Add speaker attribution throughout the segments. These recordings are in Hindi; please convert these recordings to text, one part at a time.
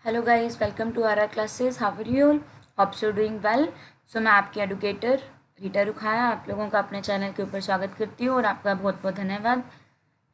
Speaker 1: Hello guys, welcome to our classes. How are you all? Hope so doing well. So मैं आपकी एडुकेटर रीटा रुखाया आप लोगों का अपने चैनल के ऊपर स्वागत करती हूँ और आपका बहुत बहुत धन्यवाद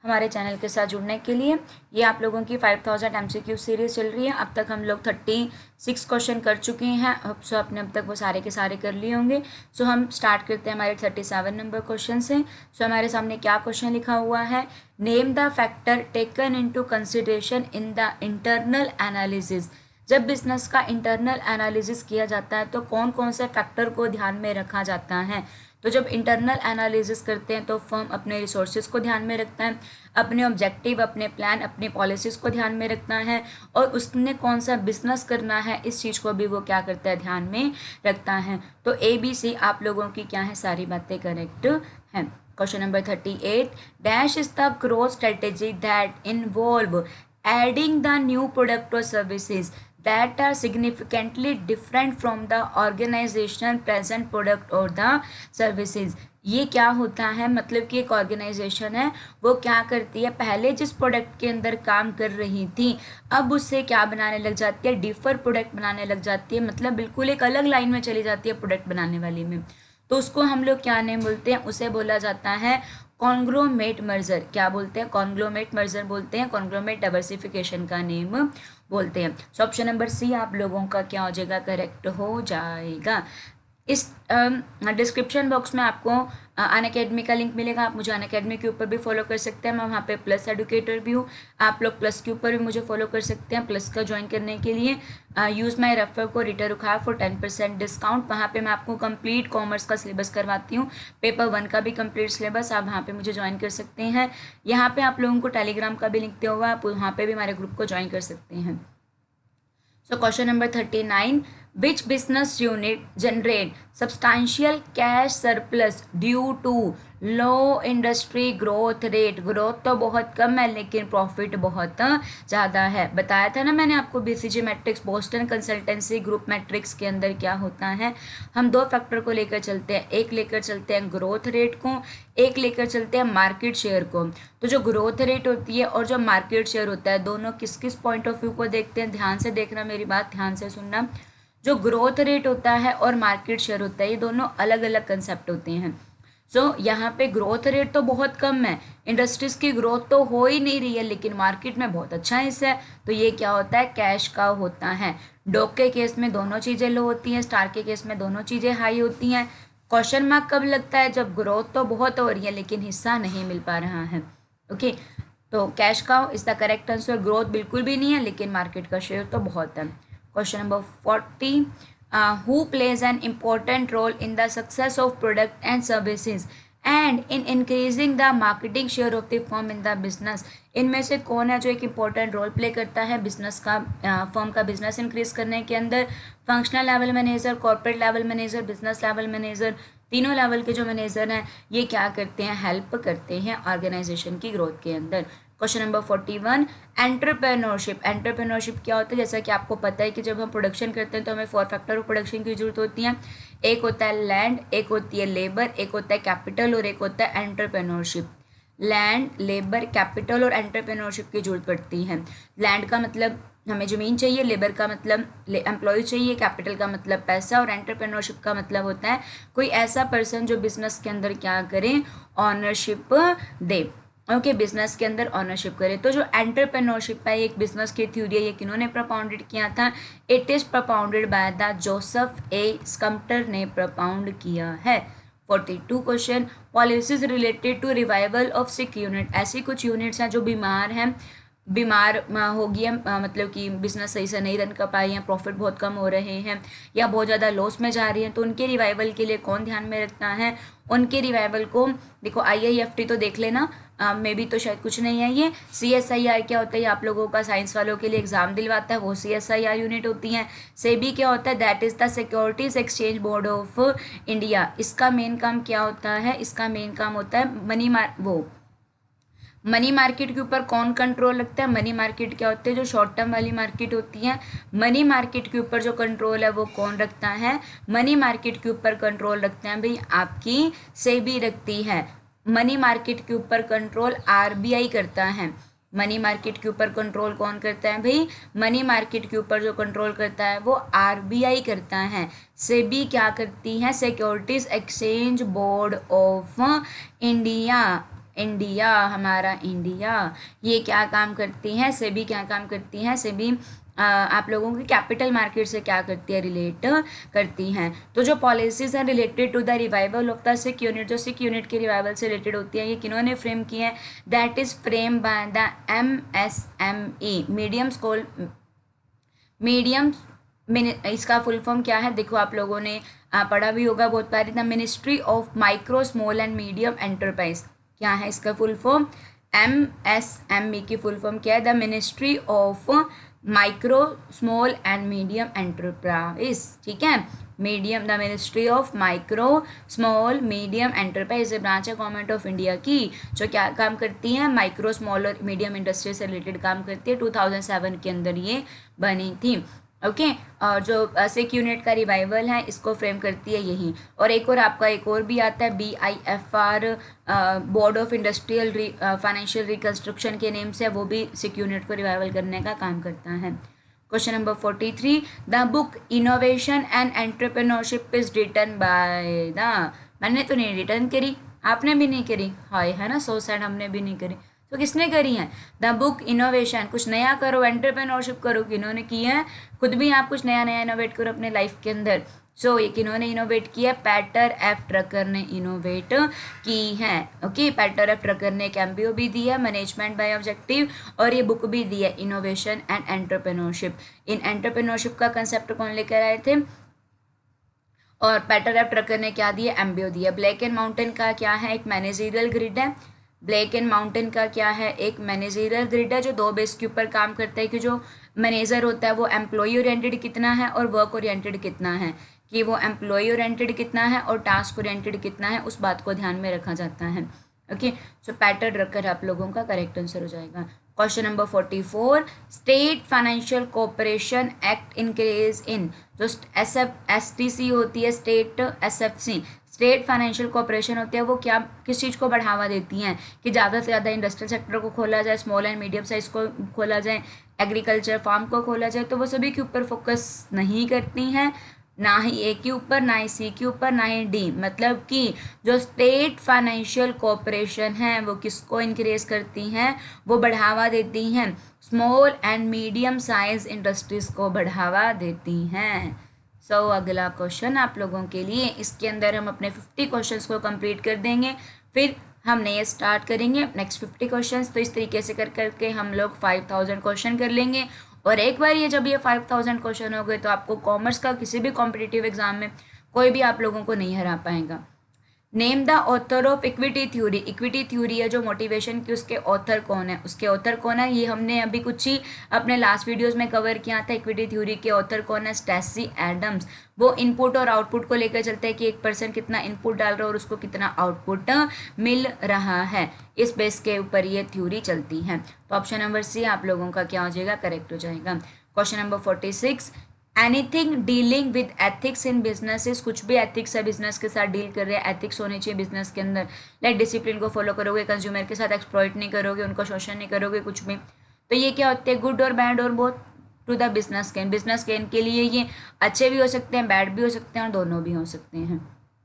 Speaker 1: हमारे चैनल के साथ जुड़ने के लिए। ये आप लोगों की 5000 MCQ सीरीज़ चल रही है। अब तक हम लोग 36 क्वेश्चन कर चुके हैं। सो आपने अब तक वो सारे के सारे कर लिए होंगे। सो हम स्टार्ट करते हैं हमारे 37 नंबर क्वेश्चन से। सो हमारे सामने क्या क्वेश्चन लिखा हुआ है? Name the factor taken into consideration in the internal analysis. जब बिजनेस का इंटरनल एनालिसिस किया जाता है तो कौन कौन से फैक्टर को ध्यान में रखा जाता है? तो जब इंटरनल एनालिसिस करते हैं तो फर्म अपने रिसोर्सेज को ध्यान में रखता है, अपने ऑब्जेक्टिव, अपने प्लान, अपनी पॉलिसीज़ को ध्यान में रखता है और उसने कौन सा बिजनेस करना है इस चीज़ को भी वो क्या करता है, ध्यान में रखता है। तो ABC आप लोगों की क्या है, सारी बातें करेक्ट हैं। Question number 38, dash is the growth strategy that involve adding the new product और services that are significantly different from the organizational present product or the services। ये क्या होता है? मतलब कि एक ऑर्गेनाइजेशन है, वो क्या करती है, पहले जिस प्रोडक्ट के अंदर काम कर रही थी अब उससे क्या बनाने लग जाती है, डिफर प्रोडक्ट बनाने लग जाती है। मतलब बिल्कुल एक अलग लाइन में चली जाती है प्रोडक्ट बनाने वाली में। तो उसको हम लोग क्या नेम बोलते हैं? उसे बोला जाता है कॉन्ग्लोमेट मर्जर। क्या बोलते हैं? कॉन्ग्लोमेट मर्जर बोलते हैं, कॉन्ग्लोमेट डाइवर्सिफिकेशन का नेम बोलते हैं। सो ऑप्शन नंबर सी आप लोगों का क्या हो जाएगा, करेक्ट हो जाएगा। इस डिस्क्रिप्शन बॉक्स में आपको अनअकैडमी का लिंक मिलेगा। आप मुझे अनअकैडमी के ऊपर भी फॉलो कर सकते हैं। मैं वहाँ पे प्लस एडुकेटर भी हूँ। आप लोग प्लस के ऊपर भी मुझे फॉलो कर सकते हैं। प्लस का ज्वाइन करने के लिए यूज़ माई रेफर को रीटा रुखाया फॉर 10% डिस्काउंट। वहाँ पे मैं आपको कंप्लीट कॉमर्स का सिलेबस करवाती हूँ, पेपर 1 का भी कंप्लीट सिलेबस। आप वहाँ पे मुझे ज्वाइन कर सकते हैं। यहाँ पे आप लोगों को टेलीग्राम का भी लिंक दिया हुआ है, आप वहाँ पे भी हमारे ग्रुप को ज्वाइन कर सकते हैं। So question number 39, which business unit generate substantial cash surplus due to low industry growth rate? Growth तो बहुत कम है लेकिन प्रॉफिट बहुत ज़्यादा है। बताया था ना मैंने आपको, BCG matrix, Boston consultancy group matrix के अंदर क्या होता है, हम दो फैक्टर को लेकर चलते हैं। एक लेकर चलते हैं ग्रोथ रेट को, एक लेकर चलते हैं मार्केट शेयर को। तो जो ग्रोथ रेट होती है और जो मार्केट शेयर होता है, दोनों किस किस पॉइंट ऑफ व्यू को देखते हैं? ध्यान से देखना, मेरी बात ध्यान से सुनना। जो ग्रोथ रेट होता है और मार्केट शेयर होता है, ये दोनों अलग अलग कंसेप्ट होते हैं। यहाँ पे ग्रोथ रेट तो बहुत कम है, इंडस्ट्रीज की ग्रोथ तो हो ही नहीं रही है, लेकिन मार्केट में बहुत अच्छा हिस्सा है। तो ये क्या होता है, कैश का होता है। डॉग के केस में दोनों चीज़ें लो होती हैं, स्टार के केस में दोनों चीज़ें हाई होती हैं। क्वेश्चन मार्क कब लगता है? जब ग्रोथ तो बहुत हो रही है लेकिन हिस्सा नहीं मिल पा रहा है। ओके, तो कैश का is the correct answer. Growth बिल्कुल भी नहीं है लेकिन मार्केट का शेयर तो बहुत है। Question number 40, who plays an important role in the success of product and services and in increasing the marketing share of the firm in the business? इनमें से कौन है जो एक इम्पोर्टेंट रोल प्ले करता है बिजनेस का, फर्म का बिजनेस इंक्रीज करने के अंदर? Functional level manager, corporate level manager, business level manager, तीनों लेवल के जो मैनेजर हैं ये क्या करते हैं, हेल्प करते हैं ऑर्गेनाइजेशन की ग्रोथ के अंदर। Question number 41, entrepreneurship. एंटरप्रेन्योरशिप क्या होता है? जैसा कि आपको पता है कि जब हम प्रोडक्शन करते हैं तो हमें 4 फैक्टर ऑफ प्रोडक्शन की जरूरत होती है। एक होता है लैंड, एक होती है लेबर, एक होता है कैपिटल और एक होता है एंटरप्रेन्योरशिप। लैंड, लेबर, कैपिटल और एंटरप्रेन्योरशिप की जरूरत पड़ती है। लैंड का मतलब हमें ज़मीन चाहिए, लेबर का मतलब एम्प्लॉय चाहिए, कैपिटल का मतलब पैसा और एंटरप्रेन्योरशिप का मतलब होता है कोई ऐसा पर्सन जो बिजनेस के अंदर क्या करे, ऑनरशिप दे। ओके, बिजनेस के अंदर ऑनरशिप करे। तो जो एंटरप्रेन्योरशिप है एक बिजनेस की थ्योरी है, ये किन्होंने प्रपाउंडेड किया था? It is propounded by the Joseph A Schumpeter ने प्रपाउंड किया है। 42 question, policies related to revival of sick unit. ऐसी कुछ यूनिट्स हैं जो बीमार हैं, बीमार हो गई है, मतलब कि बिजनेस सही से नहीं रन कर पाई हैं, प्रॉफिट बहुत कम हो रहे हैं या बहुत ज़्यादा लॉस में जा रही हैं, तो उनके रिवाइवल के लिए कौन ध्यान में रखता है? उनके रिवाइवल को देखो, IIFT तो देख लेना, मे भी तो शायद कुछ नहीं है। ये CSIR क्या होता है? ये आप लोगों का साइंस वालों के लिए एग्जाम दिलवाता है, वो CSIR यूनिट होती है। सेबी क्या होता है? That is the securities exchange board of India. इसका मेन काम क्या होता है? इसका मेन काम होता है मनी मार्केट के ऊपर कौन कंट्रोल रखता है? मनी मार्केट क्या होते हैं? जो शॉर्ट टर्म वाली मार्केट होती है, मनी मार्केट के ऊपर जो कंट्रोल है वो कौन रखता है? मनी मार्केट के ऊपर कंट्रोल रखते हैं भाई आपकी सेबी रखती है। मनी मार्केट के ऊपर कंट्रोल RBI करता है। मनी मार्केट के ऊपर कंट्रोल कौन करता है भाई? मनी मार्केट के ऊपर जो कंट्रोल करता है वो आरबीआई करता है। सेबी क्या करती है? Securities exchange board of India, India हमारा इंडिया, ये क्या काम करती हैं? सेबी क्या काम करती हैं? सेबी आप लोगों की कैपिटल मार्केट से क्या करती है? रिलेट करती हैं। तो जो पॉलिसीज हैं related to the revival of the sick unit, जो सिक यूनिट के रिवाइवल से रिलेटेड होती है, ये किन्होंने फ्रेम की है? That is frame by the MSME, medium, इसका फुल फॉर्म क्या है? देखो आप लोगों ने पढ़ा भी होगा बहुत बारी, the ministry of micro small and medium enterprise. क्या है इसका फुल फॉर्म? MSME की फुल फॉर्म क्या है? The ministry of micro small and medium enterprise, ठीक है। Medium, the ministry of micro small medium enterprise branch है गवर्नमेंट ऑफ इंडिया की, जो क्या काम करती है? माइक्रो स्मॉल और मीडियम इंडस्ट्री से रिलेटेड काम करती है। 2007 के अंदर ये बनी थी। ओके और जो सिक यूनिट का रिवाइवल है इसको फ्रेम करती है यही। और एक और आपका एक और भी आता है BIFR, board of industrial financial reconstruction के नेम से, वो भी सिक यूनिट को रिवाइवल करने का काम करता है। Question number 43, the book innovation and entrepreneurship is written by the, मैंने तो नहीं रिटर्न करी, आपने भी नहीं करी, हाय है ना, 100 साइड हमने भी नहीं करी, तो किसने करी है? द बुक इनोवेशन, कुछ नया करो, एंटरप्रेन्योरशिप करो, किन्होंने की है? खुद भी आप कुछ नया नया इनोवेट करो अपने लाइफ के अंदर। सो ये किन्होंने इनोवेट किया? पैटर एफ ट्रकर ने इनोवेट की है। ओके पैटर एफ ट्रकर ने एक MBO भी दिया, मैनेजमेंट बाय ऑब्जेक्टिव, और ये बुक भी दी है, innovation and entrepreneurship. In entrepreneurship का कंसेप्ट कौन लेकर आए थे? और पैटर एफ ट्रकर ने क्या दिया? MBO दिया। ब्लैक एंड माउंटेन का क्या है? एक मैनेजरियल ग्रिड है। ब्लैक एंड माउंटेन का क्या है? एक मैनेजरियल ग्रिड है, जो 2 बेस के ऊपर काम करता है कि जो मैनेजर होता है वो एम्प्लॉय ओरिएंटेड कितना है और वर्क ओरिएंटेड कितना है, कि वो एम्प्लॉय ओरिएंटेड कितना है और टास्क ओरिएंटेड कितना है, उस बात को ध्यान में रखा जाता है। ओके सो पैटर रखकर आप लोगों का करेक्ट आंसर हो जाएगा। Question number 44, state financial corporation act increase in, जो STC होती है, state SFC, state financial corporation होती है, वो क्या किस चीज़ को बढ़ावा देती हैं? कि ज़्यादा से ज़्यादा इंडस्ट्रियल सेक्टर को खोला जाए, स्मॉल एंड मीडियम साइज को खोला जाए, एग्रीकल्चर फार्म को खोला जाए, तो वो सभी के ऊपर फोकस नहीं करती हैं, ना ही ए के ऊपर, ना ही सी के ऊपर, ना ही डी। मतलब कि जो स्टेट फाइनेंशियल कॉर्पोरेशन है वो किसको इंक्रीज करती हैं? वो बढ़ावा देती हैं small and medium size industries को बढ़ावा देती हैं। सो अगला क्वेश्चन आप लोगों के लिए, इसके अंदर हम अपने 50 क्वेश्चंस को कंप्लीट कर देंगे, फिर हम नए स्टार्ट करेंगे नेक्स्ट 50 क्वेश्चंस। तो इस तरीके से कर करके हम लोग 5000 क्वेश्चन कर लेंगे। और एक बार ये जब ये 5000 क्वेश्चन हो गए तो आपको कॉमर्स का किसी भी कॉम्पिटिटिव एग्जाम में कोई भी आप लोगों को नहीं हरा पाएगा। Name the author of equity theory, equity theory है जो मोटिवेशन की, उसके ऑथर कौन है? उसके ऑथर कौन है? ये हमने अभी कुछ ही अपने लास्ट वीडियोस में कवर किया था। इक्विटी थ्योरी के ऑथर कौन है? Stacey Adams. वो इनपुट और आउटपुट को लेकर चलते हैं कि एक पर्सन कितना इनपुट डाल रहा है और उसको कितना आउटपुट मिल रहा है, इस बेस के ऊपर ये थ्योरी चलती है। तो ऑप्शन नंबर सी आप लोगों का क्या हो जाएगा? करेक्ट हो जाएगा। Question number 46, anything dealing with ethics in businesses, कुछ भी एथिक्स है बिजनेस के साथ डील कर रहे हैं, एथिक्स होने चाहिए बिजनेस के अंदर, लाइक डिसिप्लिन को फॉलो करोगे, कंज्यूमर के साथ एक्सप्लॉइट नहीं करोगे, उनको शोषण नहीं करोगे, कुछ भी। तो ये क्या होते हैं? गुड और बैड और both to the business gain. Business gain के लिए ये अच्छे भी हो सकते हैं, बैड भी हो सकते हैं और दोनों भी हो सकते हैं।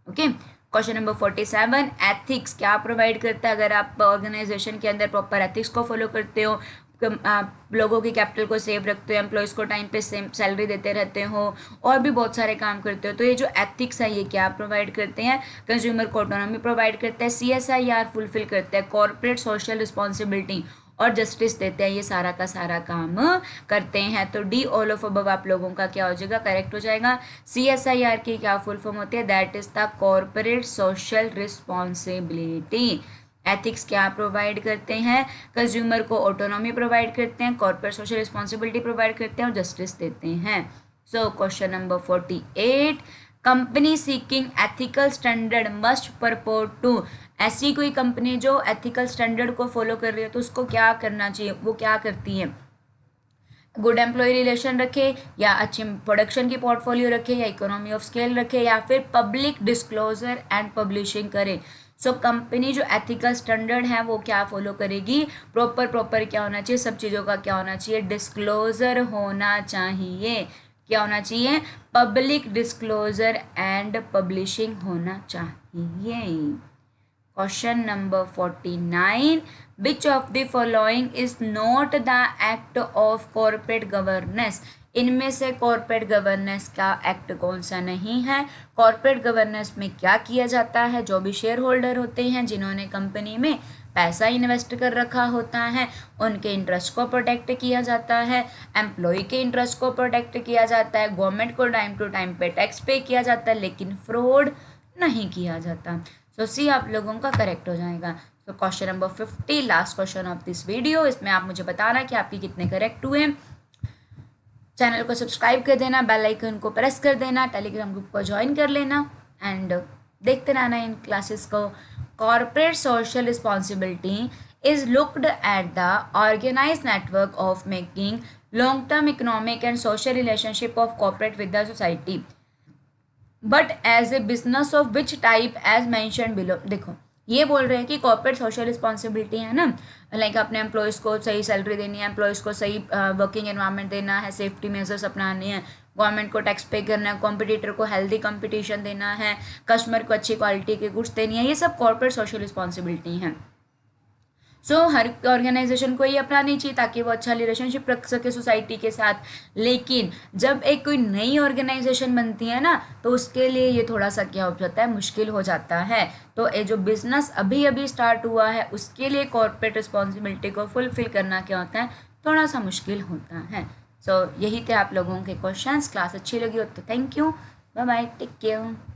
Speaker 1: ओके क्वेश्चन नंबर 47, एथिक्स क्या प्रोवाइड करता है? अगर आप ऑर्गेनाइजेशन के अंदर प्रॉपर एथिक्स को फॉलो करते हो, लोगों की कैपिटल को सेव रखते हो, एम्प्लॉयज़ को टाइम पे सैलरी देते रहते हो और भी बहुत सारे काम करते हो, तो ये जो एथिक्स है ये क्या प्रोवाइड करते हैं? कंज्यूमर को ऑटोनॉमी प्रोवाइड करते हैं, CSIR फुलफिल करते हैं, कॉर्पोरेट सोशल रिस्पॉन्सिबिलिटी और जस्टिस देते हैं, ये सारा का सारा काम करते हैं। तो डी ऑल ऑफ अबव आप लोगों का क्या हो जाएगा? करेक्ट हो जाएगा। CSIR की क्या फुल फॉर्म होती है? That is the corporate social responsibility. Ethics क्या प्रोवाइड करते हैं? कंज्यूमर को ऑटोनॉमी प्रोवाइड करते हैं, कॉर्पोरेट सोशल रिस्पॉन्सिबिलिटी प्रोवाइड करते हैं और जस्टिस देते हैं। So question number 48, company seeking ethical standard must purport to, ऐसी कोई कंपनी जो एथिकल स्टैंडर्ड को फॉलो कर रही है तो उसको क्या करना चाहिए? वो क्या करती है? गुड एम्प्लॉय रिलेशन रखे, या अच्छी प्रोडक्शन की पोर्टफोलियो रखे, या इकोनॉमी ऑफ स्केल रखे, या फिर पब्लिक डिस्क्लोजर एंड पब्लिशिंग करे। सो कंपनी जो एथिकल स्टैंडर्ड है वो क्या फॉलो करेगी, प्रॉपर क्या होना चाहिए, सब चीज़ों का क्या होना चाहिए, डिस्क्लोजर होना चाहिए, क्या होना चाहिए, पब्लिक डिस्क्लोजर एंड पब्लिशिंग होना चाहिए। Question number 49, which of the following is not the act of corporate governance, इनमें से कॉर्पोरेट गवर्नेंस का एक्ट कौन सा नहीं है। कॉर्पोरेट गवर्नेंस में क्या किया जाता है, जो भी शेयर होल्डर होते हैं जिन्होंने कंपनी में पैसा इन्वेस्ट कर रखा होता है उनके इंटरेस्ट को प्रोटेक्ट किया जाता है, एम्प्लॉय के इंटरेस्ट को प्रोटेक्ट किया जाता है, गवर्नमेंट को टाइम टू टाइम पे टैक्स पे किया जाता है, लेकिन फ्रॉड नहीं किया जाता। सो सी आप लोगों का करेक्ट हो जाएगा। तो question number 50, last question of this video, इसमें आप मुझे बताना कि आपके कितने करेक्ट हुए। चैनल को सब्सक्राइब कर देना, बेल आइकन को प्रेस कर देना, टेलीग्राम ग्रुप को ज्वाइन कर लेना एंड देखते रहना इन क्लासेस को। Corporate social responsibility is looked at the organised network of making long term economic and social relationship of corporate with the society but as a business of which type as mention below. देखो ये बोल रहे हैं कि कॉर्पोरेट सोशल रिस्पॉन्सिबिलिटी है ना, लाइक अपने एम्प्लॉयज़ को सही सैलरी देनी है, एम्प्लॉयज़ को सही वर्किंग एनवायरनमेंट देना है, सेफ्टी मेजर्स अपनाने हैं, गवर्नमेंट को टैक्स पे करना है, कॉम्पिटिटर को हेल्दी कंपटीशन देना है, कस्टमर को अच्छी क्वालिटी के गुड्स देनी है, ये सब कॉर्पोरेट सोशल रिस्पॉन्सिबिलिटी हैं। सो हर ऑर्गेनाइजेशन को ये अपनानी चाहिए ताकि वो अच्छा रिलेशनशिप रख सके सोसाइटी के साथ। लेकिन जब एक कोई नई ऑर्गेनाइजेशन बनती है ना तो उसके लिए ये थोड़ा सा क्या हो जाता है, मुश्किल हो जाता है। तो ये जो बिजनेस अभी अभी स्टार्ट हुआ है उसके लिए कॉर्पोरेट रिस्पॉन्सिबिलिटी को फुलफिल करना क्या होता है, थोड़ा सा मुश्किल होता है। सो यही थे आप लोगों के क्वेश्चंस। क्लास अच्छी लगी हो तो thank you, bye bye, take care.